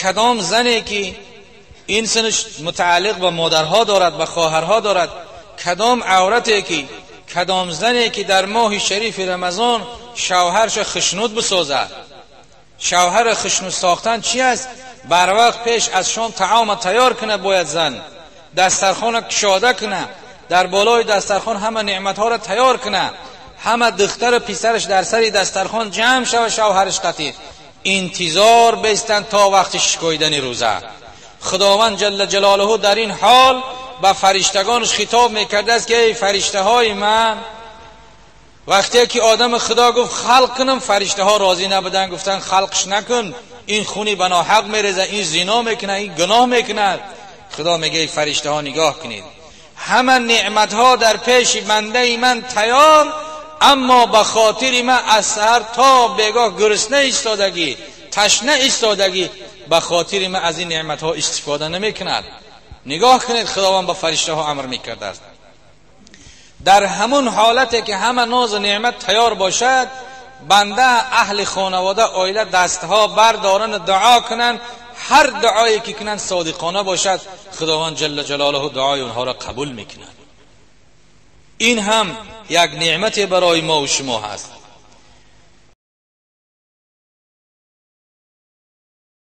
کدام زنی که این سنش متعلق به مادرها دارد، به خواهرها دارد، کدام عورتی که کدام زنی که در ماه شریف رمضان شوهرش خشنود بسازد. شوهر خشنود ساختن چی است؟ بر وقت پیش از شام طعام تیار کنه، باید زن دسترخوان کشاده کنه، در بالای دسترخوان همه نعمتها را تیار کنه، همه دختر و پسرش در سر دسترخوان جمع شود، شوهرش قطیر انتظار بیستن تا وقت شکویدن روزه. خداوند جل جلاله در این حال به فرشتگانش خطاب میکرده است که ای فرشته های من، وقتی که آدم خدا گفت خلق کنم، فرشته ها راضی نبودن، گفتن خلقش نکن، این خونی بنا حق میرزه، این زنا میکنه، این گناه میکنه. خدا میگه ای فرشته ها نگاه کنید، همه نعمت ها در پیش بنده من تیار، اما به خاطر من از سحر تا بیگاه گرسنه ایستادگی، تشنه ایستادگی، به خاطر من از این نعمت ها استفاده نمیکند. نگاه کنید خداوند به فرشته ها امر میکرده است در همون حالتی که همه ناز و نعمت تیار باشد، بنده اهل خانواده عائله دستها بردارن دعا کنن، هر دعایی که کنن صادقانه باشد، خداوند جل جلاله دعای اونها را قبول میکند. این هم یک نعمت برای ما و شما هست.